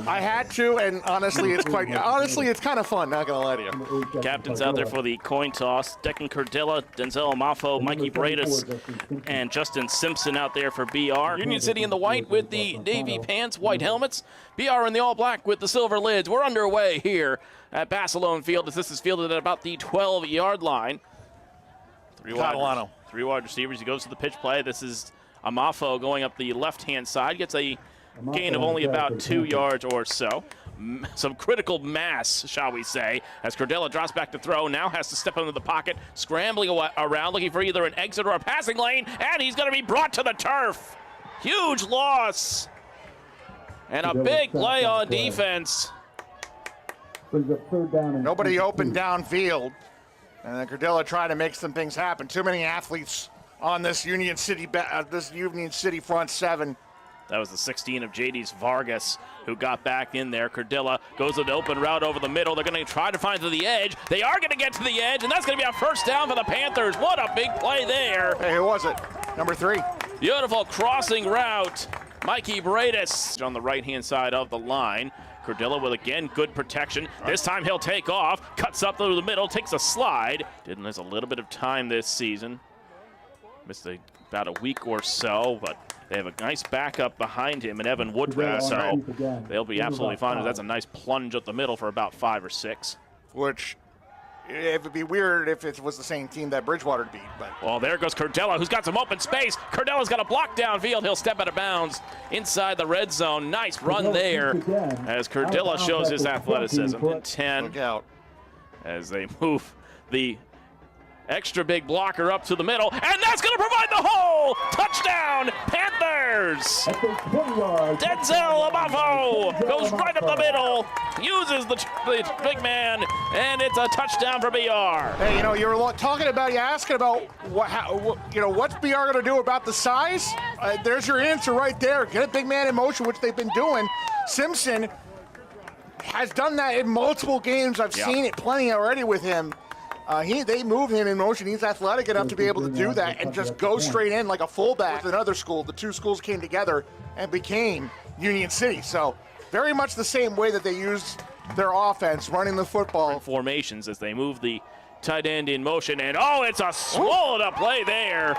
I had to, and honestly, it's kind of fun, not going to lie to you. Captains out there for the coin toss. Declan Cardilla, Denzel Amafo, Mikey Bradis, and Justin Simpson out there for BR. Union City in the white with the navy pants, white helmets. BR in the all black with the silver lids. We're underway here at Basilone Field as this is fielded at about the 12-yard line. Three wide receivers. He goes to the pitch play. This is Amafo going up the left-hand side. Gets a gain of only about 2 yards or so. Some critical mass, shall we say, as Cardilla drops back to throw. Now has to step into the pocket, scrambling around, looking for either an exit or a passing lane, and he's going to be brought to the turf. Huge loss. And a big play on defense. Nobody open downfield. And then Cardilla tried to make some things happen. Too many athletes on this Union City front seven. That was the 16 of JD's Vargas who got back in there. Cardilla goes an open route over the middle. They're going to try to find to the edge. They are going to get to the edge, and that's going to be a first down for the Panthers. What a big play there. Hey, who was it? Number 3. Beautiful crossing route. Mikey Bradis on the right-hand side of the line. Cardilla with, again, good protection. This time he'll take off, cuts up through the middle, takes a slide. Didn't miss a little bit of time this season. Missed about a week or so, but they have a nice backup behind him in Evan Woodruff, so they'll be absolutely fine. That's a nice plunge up the middle for about 5 or 6. Which, it would be weird if it was the same team that Bridgewater beat. But well, there goes Cardilla, who's got some open space. Cardilla's got a block downfield. He'll step out of bounds inside the red zone. Nice run there as Cardilla shows his athleticism. And 10 look out as they move the extra big blocker up to the middle, and that's going to provide the hole! Touchdown, Panthers! Denzel Amafo goes right up the middle, uses the big man, and it's a touchdown for BR. Hey, you were asking about what's BR going to do about the size? There's your answer right there. Get a big man in motion, which they've been doing. Simpson has done that in multiple games. I've seen it plenty already with him. They move him in motion. He's athletic enough to be able to do that and just go straight in like a fullback. With another school, the two schools came together and became Union City. So very much the same way that they used their offense, running the football. Formations as they move the tight end in motion, and it's a swallowed up play there.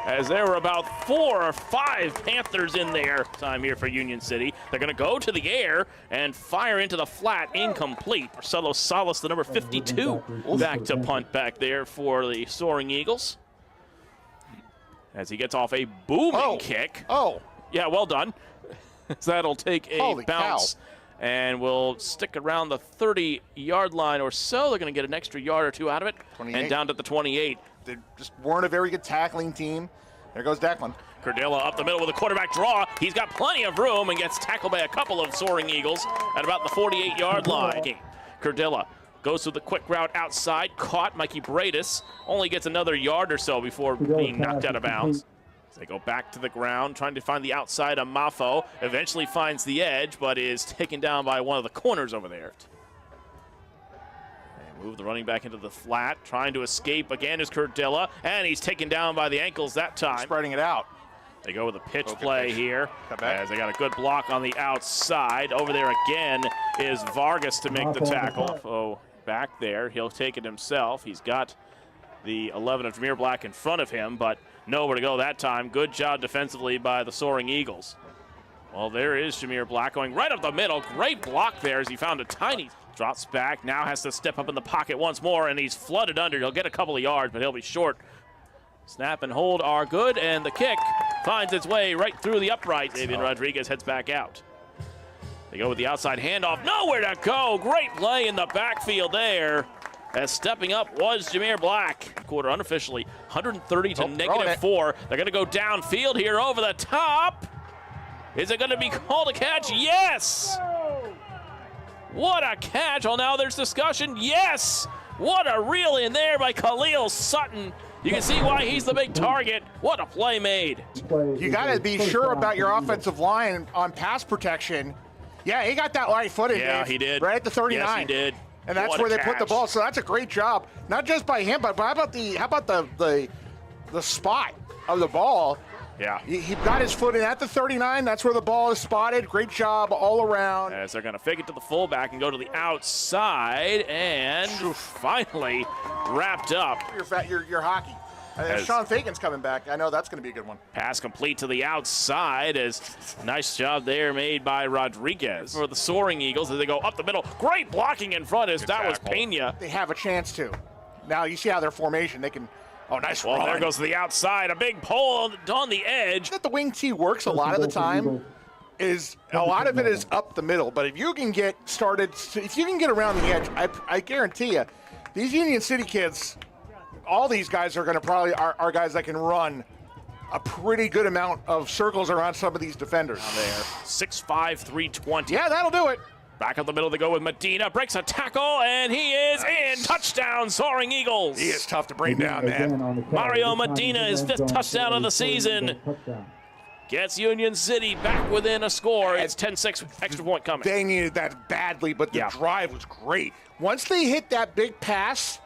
As there were about 4 or 5 Panthers in there. Time here for Union City. They're going to go to the air and fire into the flat. Incomplete. Marcelo Salas, the number 52, back to punt back there for the Soaring Eagles. As he gets off a booming kick. Yeah, well done. That'll take a bounce. And will stick around the 30-yard line or so. They're going to get an extra yard or 2 out of it. 28. And down to the 28. They just weren't a very good tackling team. There goes Declan. Cardilla up the middle with a quarterback draw. He's got plenty of room and gets tackled by a couple of Soaring Eagles at about the 48-yard line. Cardilla goes through the quick route outside, caught Mikey Bradis, only gets another yard or so before being knocked out of bounds. They go back to the ground, trying to find the outside. Amafo eventually finds the edge, but is taken down by one of the corners over there. Move the running back into the flat, trying to escape again is Cardilla, and he's taken down by the ankles that time. Spreading it out. They go with a pitch play here, as they got a good block on the outside. Over there again is Vargas to make the tackle. Oh, back there, he'll take it himself. He's got the 11 of Jameer Black in front of him, but nowhere to go that time. Good job defensively by the Soaring Eagles. Well, there is Jameer Black going right up the middle. Great block there as he found a tiny. Drops back, now has to step up in the pocket once more, and he's flooded under. He'll get a couple of yards, but he'll be short. Snap and hold are good, and the kick finds its way right through the upright. Davian Rodriguez heads back out. They go with the outside handoff. Nowhere to go. Great play in the backfield there. As stepping up was Jameer Black. Quarter unofficially, 130 to -4. They're going to go downfield here over the top. Is it going to be called a catch? Yes! What a catch. Well, now there's discussion. Yes! What a reel in there by Khalil Sutton. You can see why he's the big target. What a play made. You got to be sure about your offensive line on pass protection. Yeah, he got that right-footed. Yeah, he did. Right at the 39. Yes, he did. And that's where they put the ball. So that's a great job, not just by him, but how about the spot of the ball? Yeah. He got his foot in at the 39. That's where the ball is spotted. Great job all around. As they're going to fake it to the fullback and go to the outside, and finally wrapped up. Your hockey. Sean Fagan's coming back. I know that's going to be a good one. Pass complete to the outside. As nice job there made by Rodriguez for the Soaring Eagles as they go up the middle. Great blocking in front as that was Pena. They have a chance to. Now you see how their formation, they can. Oh, nice Well, run. there goes to the outside. A big pull on the edge. That the wing T works a lot of the time is a lot of it is up the middle. But if you can get started, if you can get around the edge, I guarantee you, these Union City kids, all these guys are going to probably are guys that can run a pretty good amount of circles around some of these defenders. There, 6'5", 320. Yeah, that'll do it. Back up the middle they go with Medina. Breaks a tackle, and he is in. Touchdown, Soaring Eagles. He is tough to bring down, man. Mario Medina, his 5th touchdown of the season. Gets Union City back within a score. It's 10-6 extra point coming. They needed that badly, but the drive was great. Once they hit that big pass,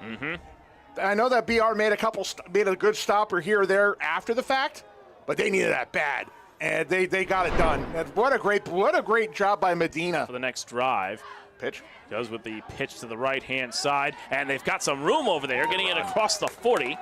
I know that BR made a good stopper here or there after the fact, but they needed that bad. And they got it done. And what a great job by Medina. For the next drive. Pitch. Goes with the pitch to the right-hand side, and they've got some room over there, getting it across the 40.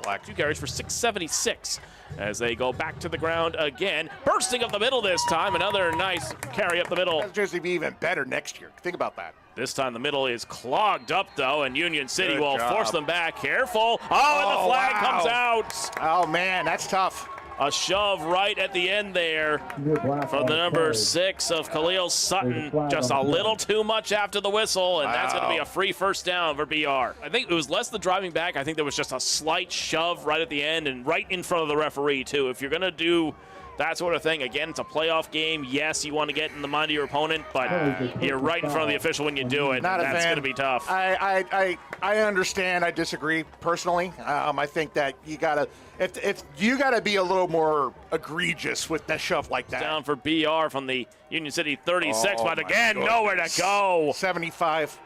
Black 2 carries for 676 as they go back to the ground again. Bursting up the middle this time. Another nice carry up the middle. That's just to be even better next year. Think about that. This time the middle is clogged up, though, and Union City will force them back. Careful. Oh, and the flag comes out. Oh, man, that's tough. A shove right at the end there from the number 6 of Khalil Sutton. Just a little too much after the whistle, and that's going to be a free first down for BR. I think it was less the driving back. I think there was just a slight shove right at the end and right in front of the referee, too. If you're going to do that sort of thing, again, it's a playoff game. Yes, you want to get in the mind of your opponent, but you're right in front of the official when you do it. That's going to be tough. I understand. I disagree personally. I think that you gotta you gotta be a little more egregious with that shove like that. Down for BR from the Union City 36, but again, nowhere to go. 75.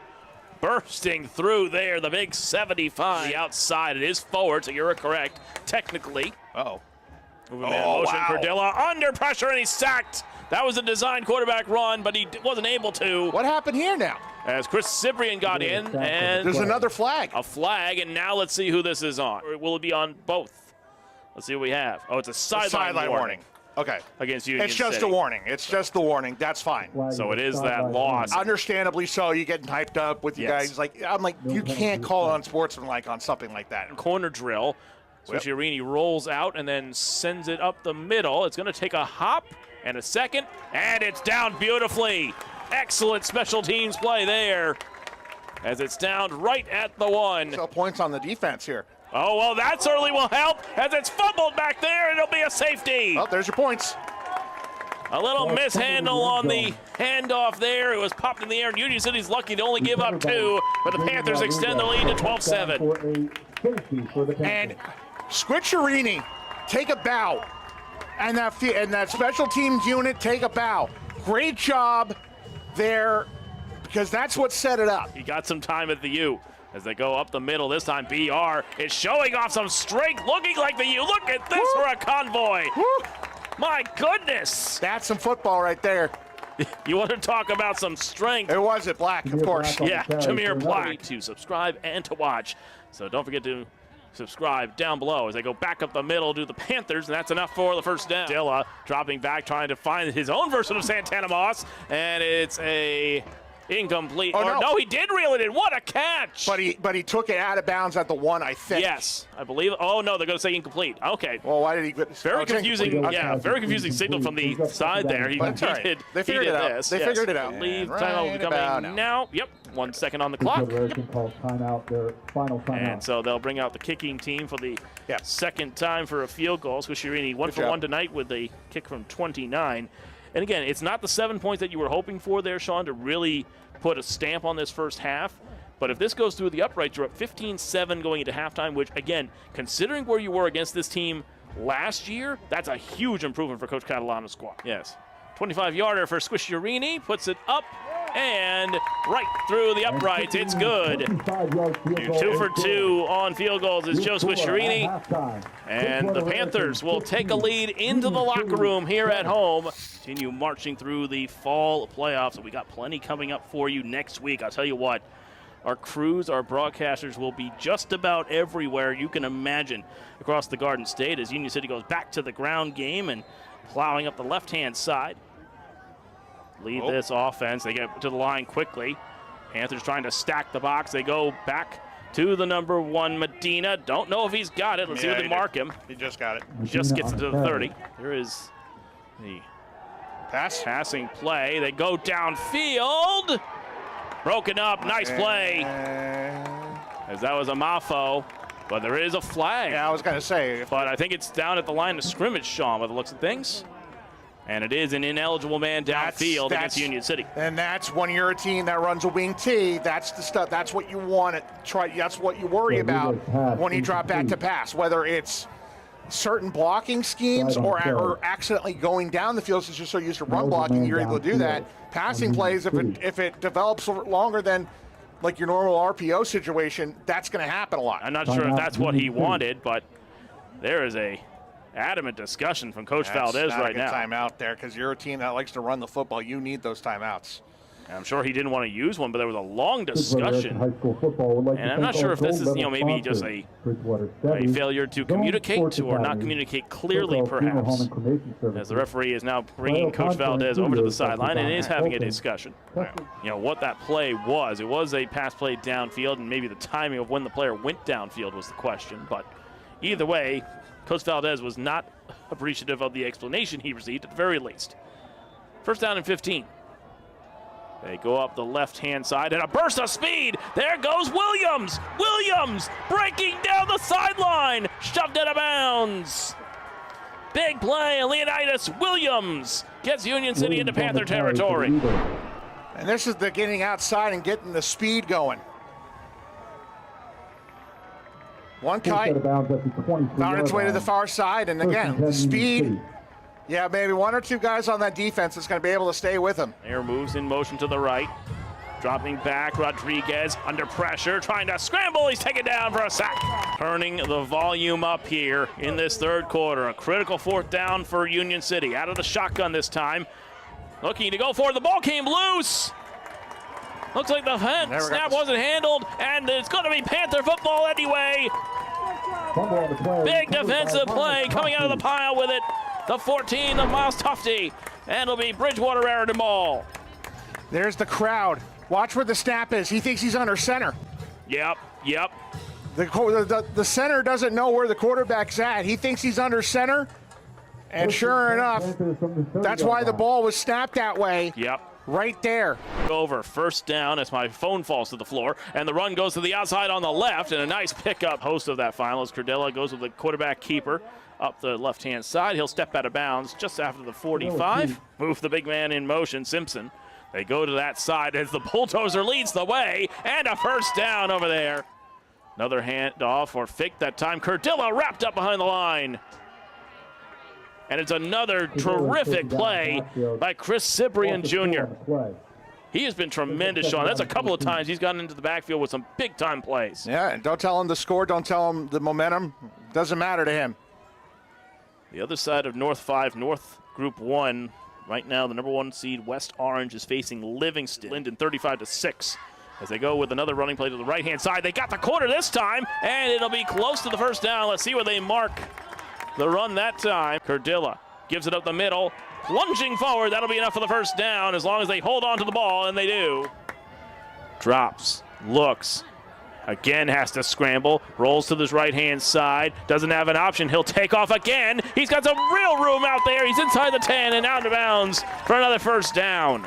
Bursting through there, the big 75. The outside, it is forward, so you're correct, technically. Moving man motion, Cordilla under pressure, and he's sacked. That was a designed quarterback run, but he wasn't able to. What happened here now? As Chris Cyprian got in, and there's another flag. A flag, and now let's see who this is on. Or will it be on both? Let's see what we have. Oh, it's a sideline warning. Okay. Against Union It's just City. a warning. It's just the warning. That's fine. So it is that loss. Understandably so. You getting hyped up with you guys. I'm like, you can't call it unsportsmanlike on something like that. Corner drill. Switcherini rolls out and then sends it up the middle. It's going to take a hop and a second, and it's down beautifully. Excellent special teams play there as it's down right at the 1. So points on the defense here. Oh, well, that certainly will help as it's fumbled back there, and it'll be a safety. Oh, there's your points. A little mishandle on the handoff there. It was popped in the air, and Union City's lucky to only give up 2, but the Panthers extend the lead to 12-7. And Squicciarini, take a bow. And that special teams unit, take a bow. Great job there, because that's what set it up. He got some time at the U. As they go up the middle, this time BR is showing off some strength, looking like the U. Look at this for a convoy. My goodness. That's some football right there. You want to talk about some strength? It was at Black, of course. Yeah, Jameer Black. To subscribe and to watch. So don't forget to subscribe down below as they go back up the middle to the Panthers, and that's enough for the first down. Dilla dropping back, trying to find his own version of Santana Moss, and it's a incomplete. Oh, no, he did reel it in. What a catch! But he took it out of bounds at the 1, I think. Yes, I believe. Oh no, they're going to say incomplete. Okay. Well, why did he? Very confusing. Yeah, very confusing signal from the side there. He did. They figured it out. They figured it out. I believe timeout will be coming now. Yep. 1 second on the clock. And so they'll bring out the kicking team for the second time for a field goal. Squicciarini 1 for 1 tonight with the kick from 29. And again, it's not the 7 points that you were hoping for there, Sean, to really put a stamp on this first half. But if this goes through the uprights, you're up 15-7 going into halftime, which, again, considering where you were against this team last year, that's a huge improvement for Coach Catalano's squad. Yes. 25-yarder for Squicciarini, puts it up and right through the uprights. It's good. 2 for 2 on field goals is Joe Swisherini. And the Panthers will take a lead into the locker room here at home. Continue marching through the fall playoffs. We got plenty coming up for you next week. I'll tell you what, our crews, our broadcasters will be just about everywhere you can imagine across the Garden State as Union City goes back to the ground game and plowing up the left-hand side. Lead this offense. They get to the line quickly. Panthers trying to stack the box. They go back to the number 1, Medina. Don't know if he's got it. Let's see what they mark him. He just got it. Just gets it to the 30. There is the passing play. They go downfield. Broken up. Nice play. As that was a Mafo. But there is a flag. Yeah, I was going to say. But I think it's down at the line of scrimmage, Sean, by the looks of things. And it is an ineligible man downfield against Union City. And that's when you're a team that runs a wing T. That's the stuff. That's what you want to try. That's what you worry about when you drop back to pass, whether it's certain blocking schemes or accidentally going down the field since you're so used to run blocking. You're able to do that. Passing plays, if it develops longer than like your normal RPO situation, that's going to happen a lot. I'm not sure if that's what he wanted, but there is a adamant discussion from Coach Valdez right now. Timeout there because you're a team that likes to run the football. You need those timeouts. And I'm sure he didn't want to use one, but there was a long discussion. And I'm not sure if this is, maybe just a failure to communicate or not communicate clearly, perhaps. As the referee is now bringing Coach Valdez over to the sideline and is having a discussion. What that play was. It was a pass play downfield, and maybe the timing of when the player went downfield was the question. But either way, Coach Valdez was not appreciative of the explanation he received, at the very least. First down and 15. They go up the left-hand side, and a burst of speed. There goes Williams. Williams breaking down the sideline. Shoved out of bounds. Big play, Leonidas Williams gets Union City into Panther territory. And this is the getting outside and getting the speed going. One kite found its way to the far side, and again, the speed. Yeah, maybe one or two guys on that defense that's going to be able to stay with him. Air moves in motion to the right. Dropping back, Rodriguez under pressure, trying to scramble. He's taken down for a sack. Turning the volume up here in this third quarter. A critical 4th down for Union City. Out of the shotgun this time. Looking to go for it. The ball came loose. Looks like the snap wasn't handled, and it's going to be Panther football anyway. Big defensive play coming out of the pile with it. The 14 of Miles Tufty, and it'll be Bridgewater-Raritan ball. There's the crowd. Watch where the snap is. He thinks he's under center. Yep. The center doesn't know where the quarterback's at. He thinks he's under center, and sure enough, that's why the ball was snapped that way. Yep. Right there. Over first down as my phone falls to the floor, and the run goes to the outside on the left, and a nice pickup. Host of that final as Cardella goes with the quarterback keeper up the left-hand side. He'll step out of bounds just after the 45. Move the big man in motion, Simpson. They go to that side as the bulldozer leads the way, and a first down over there. Another handoff or fake that time. Cardilla wrapped up behind the line. And it's another terrific play by Chris Cyprian Jr. He has been tremendous, Sean. That's a couple of times he's gotten into the backfield with some big-time plays. Yeah, and don't tell him the score. Don't tell him the momentum. Doesn't matter to him. The other side of North 5, North Group 1. Right now, the number 1 seed, West Orange, is facing Livingston. Linden 35-6. As they go with another running play to the right-hand side. They got the quarter this time, and it'll be close to the first down. Let's see where they mark the run that time. Cardilla gives it up the middle, plunging forward. That'll be enough for the first down as long as they hold on to the ball, and they do. Drops, looks, again has to scramble, rolls to this right-hand side, doesn't have an option. He'll take off again. He's got some real room out there. He's inside the 10 and out of bounds for another first down.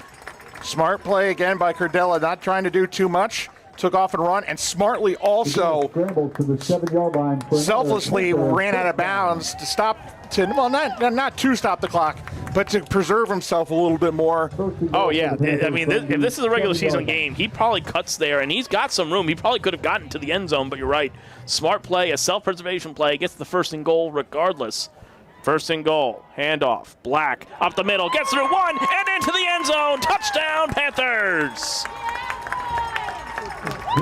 Smart play again by Cardella, not trying to do too much. Took off and run, and smartly also selflessly ran out of bounds to stop, not to stop the clock, but to preserve himself a little bit more. Oh, yeah. I mean, if this is a regular season game, he probably cuts there, and he's got some room. He probably could have gotten to the end zone, but you're right. Smart play, a self-preservation play, gets the first and goal regardless. First and goal, handoff, Black, up the middle, gets through one, and into the end zone. Touchdown, Panthers! yards.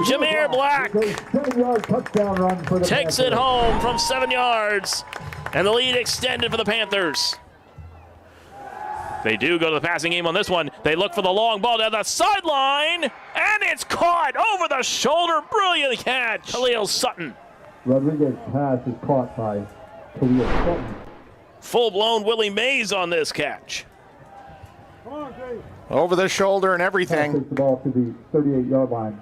Jameer Black takes it home from 7 yards, and the lead extended for the Panthers. They do go to the passing game on this one. They look for the long ball down the sideline, and it's caught over the shoulder. Brilliant catch, Khalil Sutton. Rodriguez's pass is caught by Khalil Sutton. Full-blown Willie Mays on this catch. Over the shoulder and everything. Takes the ball to the 38-yard line.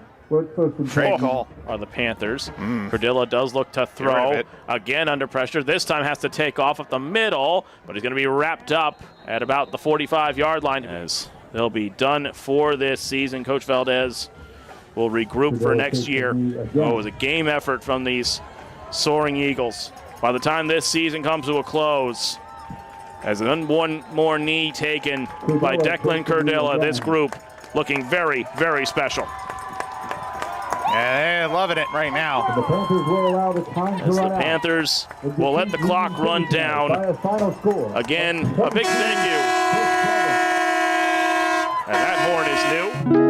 Trade call. Are the Panthers. Cordilla does look to throw. Again under pressure. This time has to take off at the middle, but he's going to be wrapped up at about the 45-yard line. As they'll be done for this season. Coach Valdez will regroup for next year. Oh, it was a game effort from these Soaring Eagles. By the time this season comes to a close, as one more knee taken by Declan Cordilla, this group looking very, very special. Yeah, they're loving it right now. The Panthers will allow the time to As the run out. Panthers will let the clock run down. By a final score. Again, a big thank you. And that horn is new.